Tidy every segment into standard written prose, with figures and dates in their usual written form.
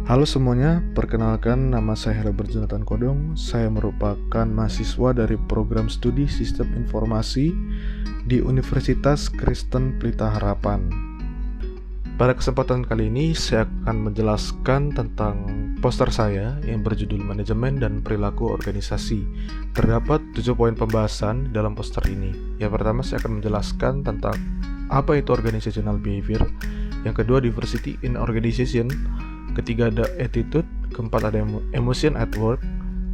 Halo semuanya, perkenalkan nama saya Herbert Jonathan Kodong. Saya merupakan mahasiswa dari program studi Sistem Informasi di Universitas Kristen Pelita Harapan. Pada kesempatan kali ini, saya akan menjelaskan tentang poster saya yang berjudul Manajemen dan Perilaku Organisasi. Terdapat 7 poin pembahasan dalam poster ini. Yang pertama, saya akan menjelaskan tentang apa itu organizational behavior. Yang kedua, diversity in organization. Ketiga ada attitude, keempat ada emotion at work,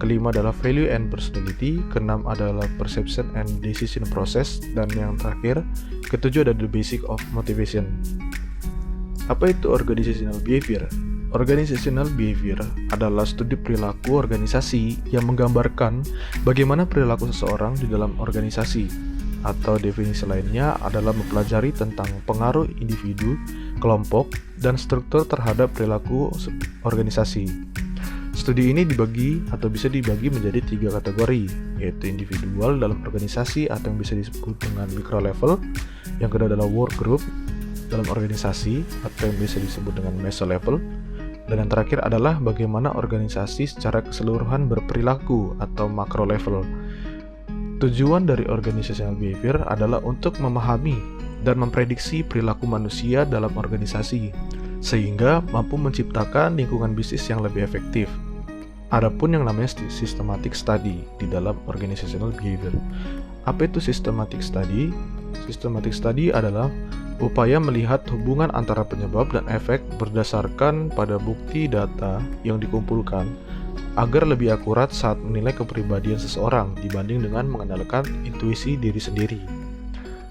kelima adalah value and personality, keenam adalah perception and decision process, dan yang terakhir, ketujuh ada the basic of motivation. Apa itu organizational behavior? Organizational behavior adalah studi perilaku organisasi yang menggambarkan bagaimana perilaku seseorang di dalam organisasi. Atau definisi lainnya adalah mempelajari tentang pengaruh individu, kelompok, dan struktur terhadap perilaku organisasi. Studi ini bisa dibagi menjadi 3 kategori, yaitu individual dalam organisasi atau yang bisa disebut dengan micro level, yang kedua adalah work group dalam organisasi atau yang bisa disebut dengan meso level, dan yang terakhir adalah bagaimana organisasi secara keseluruhan berperilaku atau macro level. Tujuan dari organizational behavior adalah untuk memahami dan memprediksi perilaku manusia dalam organisasi, sehingga mampu menciptakan lingkungan bisnis yang lebih efektif. Adapun yang namanya systematic study di dalam organizational behavior. Apa itu systematic study? Systematic study adalah upaya melihat hubungan antara penyebab dan efek berdasarkan pada bukti data yang dikumpulkan agar lebih akurat saat menilai kepribadian seseorang dibanding dengan mengandalkan intuisi diri sendiri.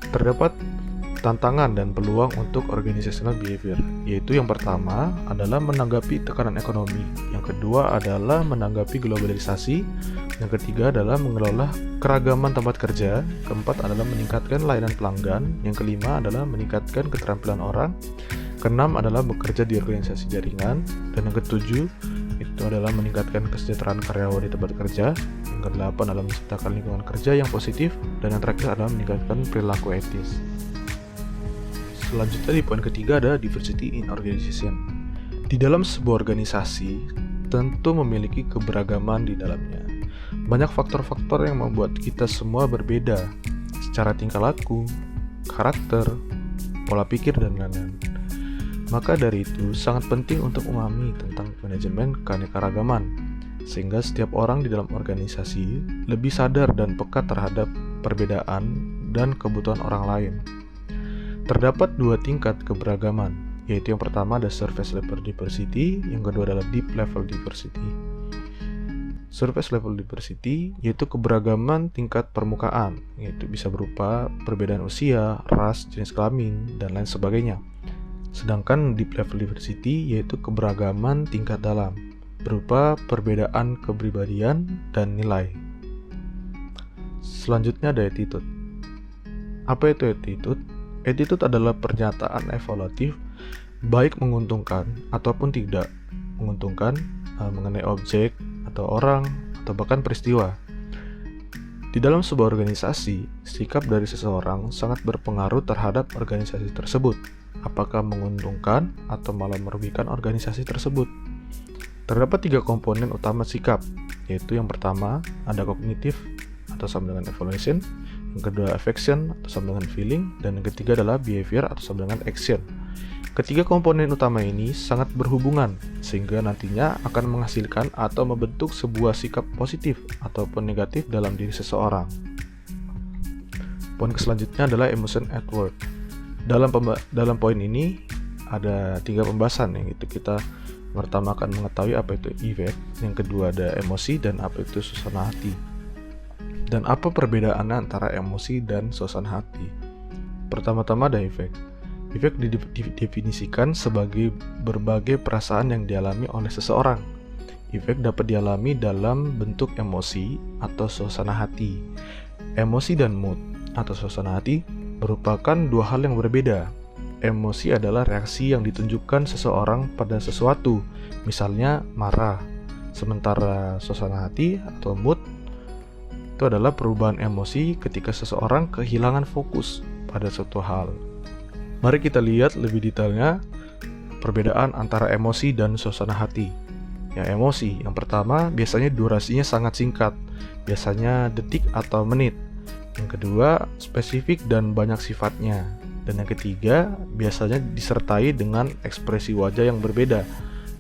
Terdapat tantangan dan peluang untuk organizational behavior, yaitu yang pertama adalah menanggapi tekanan ekonomi, yang kedua adalah menanggapi globalisasi, yang ketiga adalah mengelola keragaman tempat kerja, keempat adalah meningkatkan layanan pelanggan, yang kelima adalah meningkatkan keterampilan orang, keenam adalah bekerja di organisasi jaringan, dan yang ketujuh itu adalah meningkatkan kesejahteraan karyawan di tempat kerja, yang kedelapan adalah menciptakan lingkungan kerja yang positif, dan yang terakhir adalah meningkatkan perilaku etis. Selanjutnya di poin ketiga ada diversity in organization. Di dalam sebuah organisasi tentu memiliki keberagaman di dalamnya. Banyak faktor-faktor yang membuat kita semua berbeda secara tingkah laku, karakter, pola pikir, dan lain-lain. Maka dari itu sangat penting untuk memahami tentang manajemen keanekaragaman, sehingga setiap orang di dalam organisasi lebih sadar dan peka terhadap perbedaan dan kebutuhan orang lain. Terdapat 2 tingkat keberagaman, yaitu yang pertama ada surface level diversity, yang kedua adalah deep level diversity. Surface level diversity yaitu keberagaman tingkat permukaan, yaitu bisa berupa perbedaan usia, ras, jenis kelamin, dan lain sebagainya. Sedangkan deep level diversity yaitu keberagaman tingkat dalam, berupa perbedaan kepribadian dan nilai. Selanjutnya ada attitude. Apa itu attitude? Attitude adalah pernyataan evaluatif baik menguntungkan ataupun tidak menguntungkan mengenai objek atau orang atau bahkan peristiwa. Di dalam sebuah organisasi, sikap dari seseorang sangat berpengaruh terhadap organisasi tersebut, apakah menguntungkan atau malah merugikan organisasi tersebut. Terdapat 3 komponen utama sikap, yaitu yang pertama ada kognitif atau sama dengan evaluation, yang kedua affection atau sama dengan feeling, dan yang ketiga adalah behavior atau sama dengan action. Ketiga komponen utama ini sangat berhubungan, sehingga nantinya akan menghasilkan atau membentuk sebuah sikap positif ataupun negatif dalam diri seseorang. Poin selanjutnya adalah emotion at work. Dalam poin ini ada 3 pembahasan, yang itu kita pertama akan mengetahui apa itu affect, yang kedua ada emosi, dan apa itu suasana hati. Dan apa perbedaannya antara emosi dan suasana hati? Pertama-tama ada affect. Affect didefinisikan sebagai berbagai perasaan yang dialami oleh seseorang. Affect dapat dialami dalam bentuk emosi atau suasana hati. Emosi dan mood atau suasana hati merupakan 2 hal yang berbeda. Emosi adalah reaksi yang ditunjukkan seseorang pada sesuatu, misalnya marah. Sementara suasana hati atau mood itu adalah perubahan emosi ketika seseorang kehilangan fokus pada suatu hal. Mari kita lihat lebih detailnya Perbedaan antara emosi dan suasana hati. Yang emosi, yang pertama biasanya durasinya sangat singkat, biasanya detik atau menit. Yang kedua, spesifik dan banyak sifatnya. Dan yang ketiga, biasanya disertai dengan ekspresi wajah yang berbeda.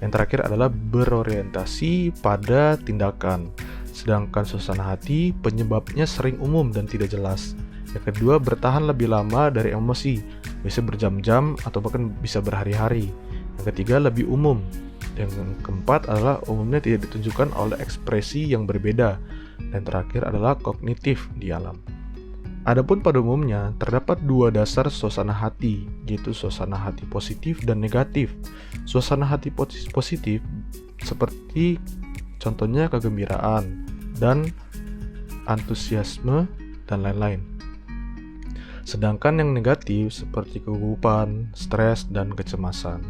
Yang terakhir adalah berorientasi pada tindakan. Sedangkan suasana hati, penyebabnya sering umum dan tidak jelas. Yang kedua, bertahan lebih lama dari emosi, biasanya berjam-jam atau bahkan bisa berhari-hari. Yang ketiga, lebih umum. Yang keempat adalah umumnya tidak ditunjukkan oleh ekspresi yang berbeda. Dan terakhir adalah kognitif di alam. Adapun pada umumnya, terdapat dua dasar suasana hati, yaitu suasana hati positif dan negatif. Suasana hati positif seperti contohnya kegembiraan dan antusiasme dan lain-lain. Sedangkan yang negatif seperti kegugupan, stres, dan kecemasan.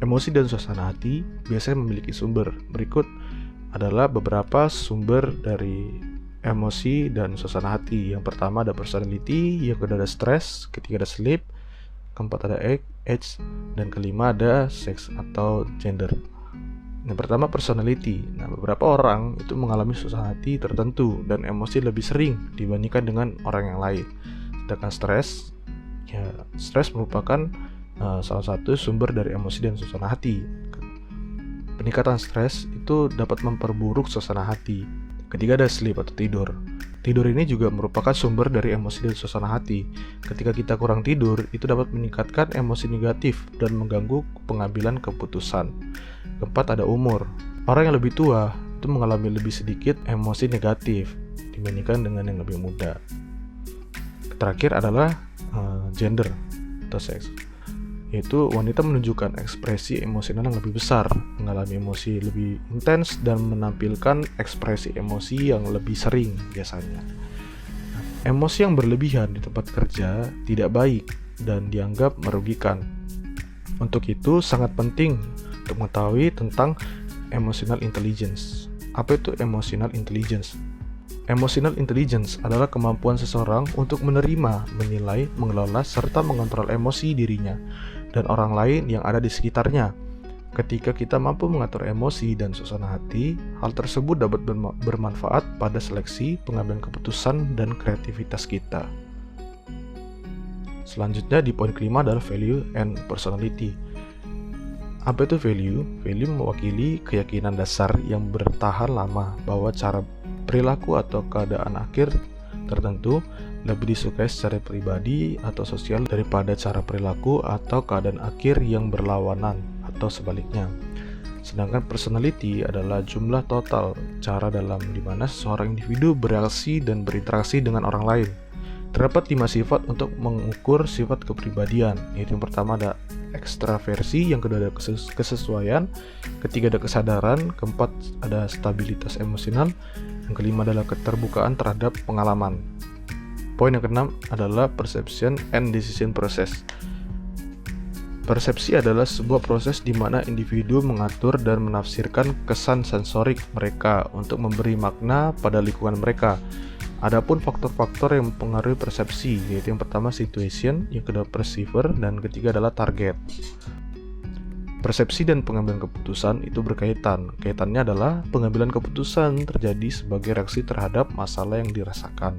Emosi dan suasana hati biasanya memiliki sumber. Berikut adalah beberapa sumber dari emosi dan suasana hati. Yang pertama ada personality, yang kedua ada stress, ketiga ada sleep, keempat ada age, dan kelima ada sex atau gender. Yang pertama personality. Nah, beberapa orang itu mengalami suasana hati tertentu dan emosi lebih sering dibandingkan dengan orang yang lain. Sedangkan stres merupakan salah satu sumber dari emosi dan suasana hati. Peningkatan stres itu dapat memperburuk suasana hati. Ketiga ada sleep atau tidur. Tidur ini juga merupakan sumber dari emosi dan suasana hati. Ketika kita kurang tidur, itu dapat meningkatkan emosi negatif dan mengganggu pengambilan keputusan. Keempat ada umur. Orang yang lebih tua itu mengalami lebih sedikit emosi negatif dibandingkan dengan yang lebih muda. Terakhir adalah gender atau seks, yaitu wanita menunjukkan ekspresi emosional yang lebih besar, mengalami emosi lebih intens, dan menampilkan ekspresi emosi yang lebih sering biasanya. Emosi yang berlebihan di tempat kerja tidak baik dan dianggap merugikan. Untuk itu sangat penting untuk mengetahui tentang emotional intelligence. Apa itu emotional intelligence? Emotional intelligence adalah kemampuan seseorang untuk menerima, menilai, mengelola, serta mengontrol emosi dirinya dan orang lain yang ada di sekitarnya. Ketika kita mampu mengatur emosi dan suasana hati, hal tersebut dapat bermanfaat pada seleksi, pengambilan keputusan, dan kreativitas kita. Selanjutnya di poin kelima adalah value and personality. Apa itu value? Value mewakili keyakinan dasar yang bertahan lama bahwa cara perilaku atau keadaan akhir tertentu lebih disukai secara pribadi atau sosial daripada cara perilaku atau keadaan akhir yang berlawanan atau sebaliknya. Sedangkan personality adalah jumlah total cara dalam dimana seseorang individu bereaksi dan berinteraksi dengan orang lain. Terdapat 5 sifat untuk mengukur sifat kepribadian, yaitu yang pertama ada ekstraversi, yang kedua ada kesesuaian, ketiga ada kesadaran, keempat ada stabilitas emosional, yang kelima adalah keterbukaan terhadap pengalaman. Poin yang keenam adalah perception and decision process. Persepsi adalah sebuah proses di mana individu mengatur dan menafsirkan kesan sensorik mereka untuk memberi makna pada lingkungan mereka. Adapun faktor-faktor yang mempengaruhi persepsi, yaitu yang pertama situation, yang kedua perceiver, dan ketiga adalah target. Persepsi dan pengambilan keputusan itu berkaitan. Kaitannya adalah pengambilan keputusan terjadi sebagai reaksi terhadap masalah yang dirasakan.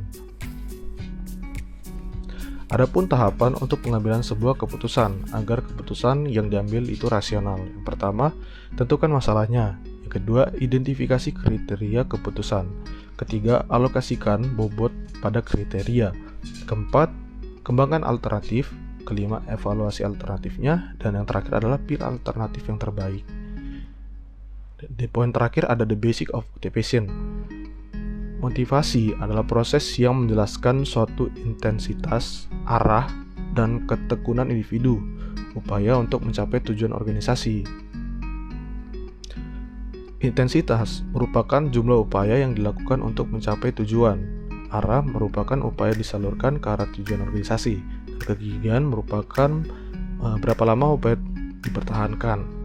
Adapun tahapan untuk pengambilan sebuah keputusan agar keputusan yang diambil itu rasional. Yang pertama, tentukan masalahnya. Yang kedua, identifikasi kriteria keputusan. Ketiga, alokasikan bobot pada kriteria. Keempat, kembangkan alternatif. Kelima, evaluasi alternatifnya. Dan yang terakhir adalah pilih alternatif yang terbaik. Di poin terakhir ada the basic of motivation. Motivasi adalah proses yang menjelaskan suatu intensitas, arah, dan ketekunan individu, upaya untuk mencapai tujuan organisasi. Intensitas merupakan jumlah upaya yang dilakukan untuk mencapai tujuan. Arah merupakan upaya disalurkan ke arah tujuan organisasi. Dan kegigihan merupakan berapa lama upaya dipertahankan.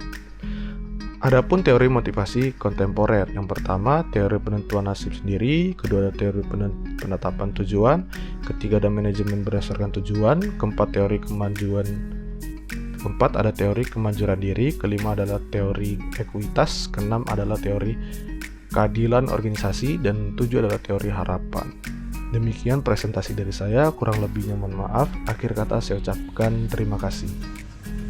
Adapun teori motivasi kontemporer, yang pertama teori penentuan nasib sendiri, kedua ada teori penetapan tujuan, ketiga ada manajemen berdasarkan tujuan, keempat teori kemajuan Keempat ada teori kemanjuran diri, kelima adalah teori ekuitas, keenam adalah teori keadilan organisasi, dan tujuh adalah teori harapan. Demikian presentasi dari saya, kurang lebihnya mohon maaf. Akhir kata saya ucapkan terima kasih.